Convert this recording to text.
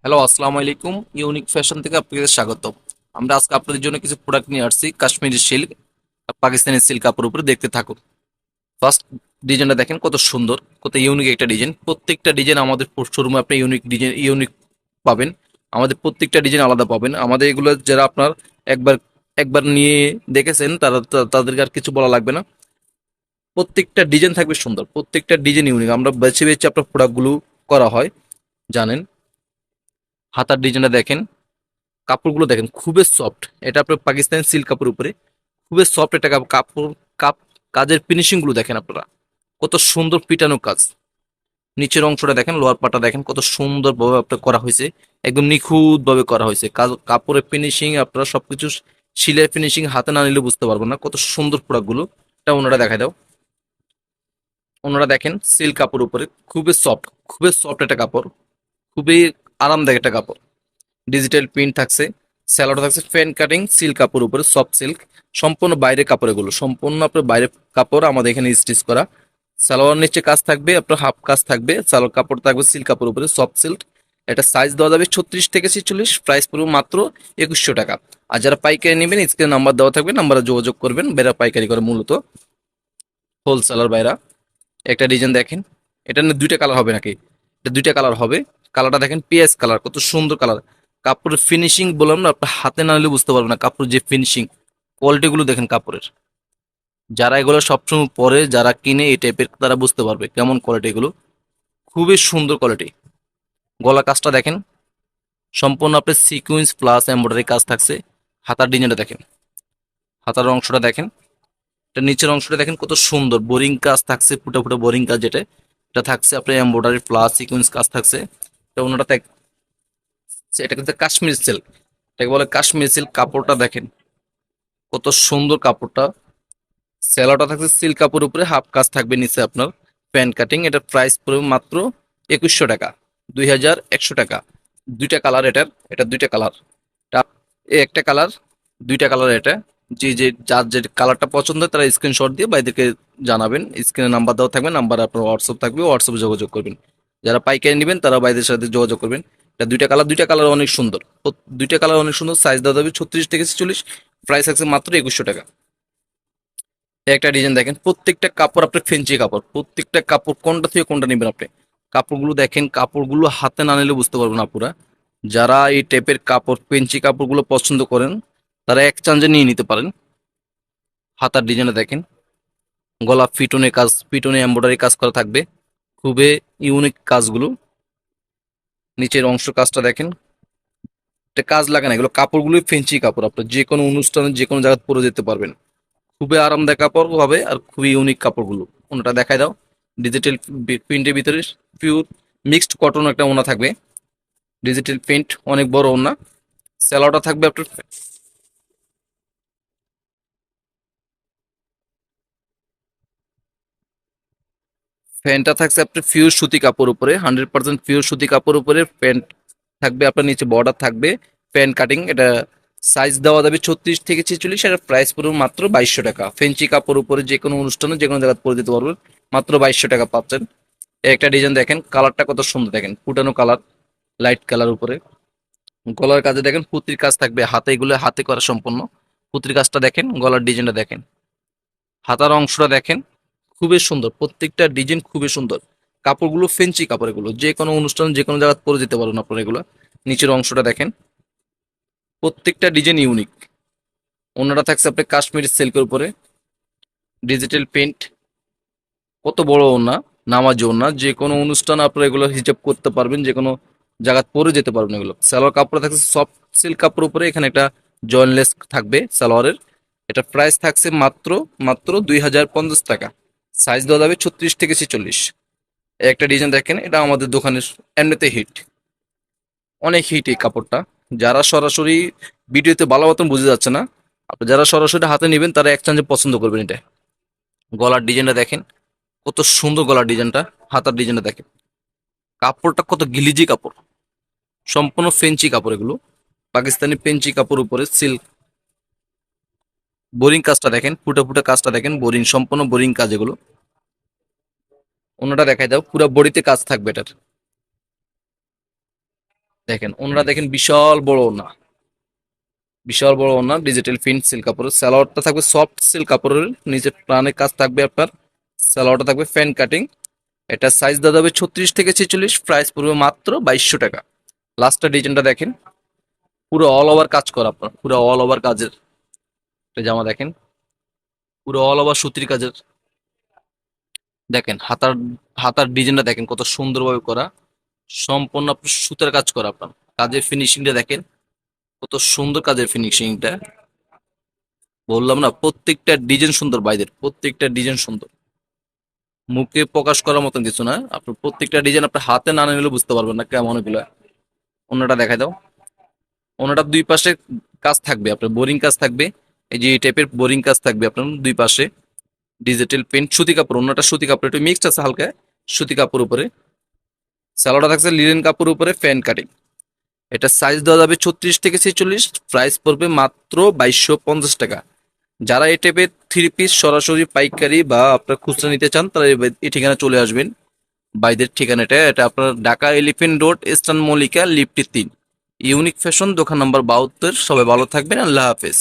Hello, আসসালামু আলাইকুম। Unique fashion থেকে আপনাদের স্বাগত। আমরা আজকে আপনাদের জন্য কিছু প্রোডাক্ট নিয়ে আসছি। কাশ্মীরি সিল্ক, পাকিস্তানি সিল্ক কাপড়ের উপরে দেখতে থাকুন। ফার্স্ট ডিজাইনটা দেখেন কত সুন্দর, কত ইউনিক একটা ডিজাইন। প্রত্যেকটা ডিজাইন আমাদের শোরুমে আপনি ইউনিক ডিজাইন ইউনিক পাবেন। আমাদের প্রত্যেকটা ডিজাইন আলাদা পাবেন। আমাদের এগুলো যারা আপনার একবার একবার নিয়ে দেখেছেন তাদেরকে আর কিছু বলা লাগবে না। প্রত্যেকটা ডিজাইন থাকবে সুন্দর, প্রত্যেকটা ডিজাইন ইউনিক। আমরা বেছে বেছে আপনার প্রোডাক্টগুলো করা হয়, জানেন। হাতার ডিজাইনটা দেখেন, কাপড়গুলো দেখেন খুবই সফট। এটা আপনার পাকিস্তানি সিল্ক কাপড়ের উপরে খুবই সফট একটা কাপড়। কাপ কাজের ফিনিশিং গুলো দেখেন আপনারা, কত সুন্দর পিটানো কাজ। নিচের অংশটা দেখেন, লোয়ার পাটা দেখেন কত সুন্দর ভাবে আপনার করা হয়েছে, একদম নিখুঁত ভাবে করা হয়েছে কাজ। কাপড়ের ফিনিশিং আপনারা সবকিছু সিলাই ফিনিশিং হাতে না নিলে বুঝতে পারবেন না কত সুন্দর প্রোডাক্ট গুলো। এটা ওনারা দেখায় দাও। ওনারা দেখেন সিল্ক কাপড়ের উপরে খুবই সফট, খুবই সফট একটা কাপড়, খুবই আরামদায়ক একটা কাপড়। ডিজিটাল প্রিন্ট থাকছে, স্যালোটা থাকছে ফ্যান কাটিং সিল্ক কাপড় উপরে, সফট সিল্ক। সম্পূর্ণ বাইরের কাপড়, এগুলো সম্পূর্ণ আপনার বাইরের কাপড় আমাদের এখানে স্টিচ করা। সালোয়ার নিচে কাজ থাকবে, আপনার হাফ কাজ থাকবে, সালোয়ার কাপড় থাকবে সিল্ক কাপড় উপরে, সফট সিল্ক। এটা সাইজ দেওয়া যাবে 36 থেকে 46, প্রাইস পড়বে মাত্র 2100 টাকা। আর যারা পাইকারি নেবেন স্ক্রিনে নাম্বার দেওয়া থাকবে, নাম্বারে যোগাযোগ করবেন। বেরা পাইকারি করে মূলত হোলসেলার বাইরা। একটা ডিজাইন দেখেন, এটা না দুইটা কালার হবে নাকি? এটা দুইটা কালার হবে। কালারটা দেখেন পিএস কালার, কত সুন্দর কালার। কাপড়ের ফিনিশিং বললাম না, আপনার হাতে না নিলে বুঝতে পারবেন না কাপড়ের যে ফিনিশিং, কোয়ালিটি গুলো দেখেন কাপড়ের। যারা এগুলো সবসময় পরে, যারা কিনে এই টাইপের, তারা বুঝতে পারবে কেমন কোয়ালিটি এগুলো। খুবই সুন্দর কোয়ালিটি। গলা কাজটা দেখেন, সম্পূর্ণ আপনার সিকুয়েন্স প্লাস এমব্রয়ডারি কাজ থাকছে। হাতার ডিজাইনটা দেখেন, হাতার অংশটা দেখেন, এটা নিচের অংশটা দেখেন কত সুন্দর বোরিং কাজ থাকছে, ফুটা ফুটা বোরিং কাজ। যেটা এটা থাকছে আপনার এমব্রয়ডারি প্লাস সিকুয়েন্স কাজ থাকছে। এটা ওনাটা, এটা কিন্তু কাশ্মীর সিল্ক, এটাকে বলে কাশ্মীর সিল্ক। কাপড়টা দেখেন কত সুন্দর কাপড়টা। সেলাটা থাকছে সিল্ক কাপড়ের উপরে, হাফ কাজ থাকবে নিচে আপনার প্যান্ট কাটিং। এটার প্রাইস পড়বে মাত্র 2100 টাকা, 2100 টাকা। দুইটা কালার এটার, এটা দুইটা কালার। একটা কালার, দুইটা কালার এটা। যে যে যার যে কালারটা পছন্দ হয় তারা স্ক্রিনশট দিয়ে বাইদেরকে জানাবেন। স্ক্রিনে নাম্বার দেওয়া থাকবে, নাম্বার আপনার হোয়াটসঅ্যাপ থাকবে, হোয়াটসঅ্যাপে যোগাযোগ করবেন। যারা পাইকারি নেবেন তারা বাইদের সাথে যোগাযোগ করবেন। এটা দুইটা কালার, দুইটা কালার অনেক সুন্দর। দুইটা কালার অনেক সুন্দর। সাইজ দেওয়া যাবে 36 থেকে 46, প্রাইস আছে মাত্র 2100 টাকা। একটা ডিজাইন দেখেন, প্রত্যেকটা কাপড় আপনার ফেঞ্চি কাপড়, প্রত্যেকটা কাপড় কোনটা থেকে কোনটা নেবেন আপনি। কাপড়গুলো দেখেন, কাপড়গুলো হাতে না নিলে বুঝতে পারবেন আপুরা। যারা এই টাইপের কাপড় ফেঞ্চি কাপড়গুলো পছন্দ করেন তারা এক চান্সে নিয়ে নিতে পারেন। হাতার ডিজাইনে দেখেন, গলা ফিটনে কাজ, ফিটনে এমব্রয়ডারি কাজ করা থাকবে, খুবই ইউনিক কাজগুলো। নিচের অংশ কাজটা দেখেন, এটা কাজ লাগে না, এগুলো কাপড়গুলোই ফেঞ্চি কাপড়। আপনার যে কোনো অনুষ্ঠানে যে কোনো জায়গায় পরে যেতে পারবেন। খুবই আরামদায়ক কাপড় হবে আর খুবই ইউনিক কাপড়গুলো। ওনাটা দেখায় দাও। ডিজিটাল প্রিন্টের ভিতরে পিওর মিক্সড কটন একটা ওনা থাকবে। ডিজিটাল প্রিন্ট, অনেক বড় ওনা। স্যালোটা থাকবে আপনার, প্যান্টটা থাকছে আপনার পিওর সুতি কাপড় উপরে, 100% পিওর সুতি কাপড় উপরে প্যান্ট থাকবে আপনার। নিচে বর্ডার থাকবে, প্যান্ট কাটিং। এটা সাইজ দেওয়া যাবে 36 থেকে 46। এটার প্রাইস পড়বে মাত্র 2200 টাকা। ফেঞ্চি কাপড় উপরে যে কোনো অনুষ্ঠানে যে কোনো জায়গায় পরে দিতে পারবেন, মাত্র 2200 টাকা পাচ্ছেন। একটা ডিজাইন দেখেন, কালারটা কত সুন্দর দেখেন, ফুটানো কালার, লাইট কালার উপরে। গলার কাজে দেখেন পুঁতির কাজ থাকবে, হাতে এগুলো হাতে করা সম্পূর্ণ। পুঁতির কাজটা দেখেন, গলার ডিজাইনটা দেখেন, হাতার অংশটা দেখেন, খুবই সুন্দর। প্রত্যেকটা ডিজাইন খুবই সুন্দর। কাপড়গুলো ফেঞ্চি কাপড়, এগুলো যে কোনো অনুষ্ঠান যে কোনো জায়গায় পরে যেতে পারবেন আপনারা এগুলো। নিচের অংশটা দেখেন, প্রত্যেকটা ডিজাইন ইউনিক। অন্যটা থাকছে আপনার কাশ্মীরি সিল্কের উপরে, ডিজিটাল প্রিন্ট, কত বড় ওনা, নামাজি ওনা। যে কোনো অনুষ্ঠান আপনারা এগুলো হিজাব করতে পারবেন, যে কোনো জায়গায় পরে যেতে পারবেন এগুলো। সালোয়ার কাপড় থাকছে সফট সিল্ক কাপড় উপরে, এখানে একটা জয়েনলেস থাকবে সালোয়ারের। এটা প্রাইস থাকছে মাত্র মাত্র 2050 টাকা। সাইজ দেওয়া যাবে 36 থেকে 46। একটা ডিজাইন দেখেন, এটা আমাদের দোকানের এমনিতে হিট, অনেক হিট এই কাপড়টা। যারা সরাসরি ভিডিওতে ভালো মতন বুঝে যাচ্ছে না, আপনি যারা সরাসরি হাতে নেবেন তারা এক চান্সে পছন্দ করবেন এটা। গলার ডিজাইনটা দেখেন, কত সুন্দর গলার ডিজাইনটা। হাতার ডিজাইনটা দেখেন, কাপড়টা কত গিলিজি কাপড়, সম্পূর্ণ ফেঞ্চি কাপড় এগুলো। পাকিস্তানি ফেঞ্চি কাপড় উপরে সিল্ক। বোরিং কাজটা দেখেন, ফুটা ফুটা কাজটা দেখেন, বোরিং, সম্পূর্ণ বোরিং কাজ এগুলো। অন্যটা দেখাই দাও, পুরো বডিতে কাজ থাকবে এটার। দেখেন ওনারা দেখেন বিশাল বড় ওনা, বিশাল বড় ওনা, ডিজিটাল প্রিন্ট সিল্ক কাপড়ের। সালোয়ারটা থাকবে সফট সিল্ক কাপড়ের, নিচে প্লানের কাজ থাকবে আপনার। সালোয়ারটা থাকবে ফ্যান কাটিং। এটা সাইজ দেওয়া যাবে 36 থেকে 46, প্রাইস পড়বে মাত্র 2200 টাকা। লাস্টের ডিজাইনটা দেখেন, পুরো অল ওভার কাজ করা আপনার, পুরো অল ওভার কাজের একটা জামা দেখেন, পুরো অল ওভার সুতির কাজের। দেখেন হাতার, হাতার ডিজাইনটা দেখেন কত সুন্দরভাবে করা, সম্পূর্ণ আপনার সুতার কাজ করা আপনার। কাজের ফিনিশিংটা দেখেন কত সুন্দর, কাজের ফিনিশিংটা বললাম না, প্রত্যেকটা ডিজাইন সুন্দর বাইদের, প্রত্যেকটা ডিজাইন সুন্দর, মুখে প্রকাশ করার মতন কিছু না। আপনার প্রত্যেকটা ডিজাইন আপনার হাতে না নিলে বুঝতে পারবেন না কেমন এগুলো। অন্যটা দেখাই দাও। অন্যটার দুই পাশে কাজ থাকবে আপনার, বোরিং কাজ থাকবে, এই যে এই টাইপের বোরিং কাজ থাকবে আপনার দুই পাশে। ডিজিটাল প্রিন্ট সুতি কাপড়, অন্যটা সুতি কাপড় একটু মিক্সড আছে হালকা সুতি কাপড় উপরে। সালোয়ারটা থাকছে লিনেন কাপড় উপরে ফ্যান কাটিং। এটা সাইজ দেওয়া যাবে 36 থেকে 46, প্রাইস পড়বে মাত্র 2250 টাকা। যারা এই টাইপের থ্রি পিস সরাসরি পাইকারি বা আপনার খুচরা নিতে চান তারা এই ঠিকানা চলে আসবেন। বাইদের ঠিকানাটা এটা আপনার Dhaka elephant road, eastern Mallika, লিফটি 3, ইউনিক ফ্যাশন, দোকান নাম্বার 72। সবাই ভালো থাকবেন, আল্লাহ হাফেজ।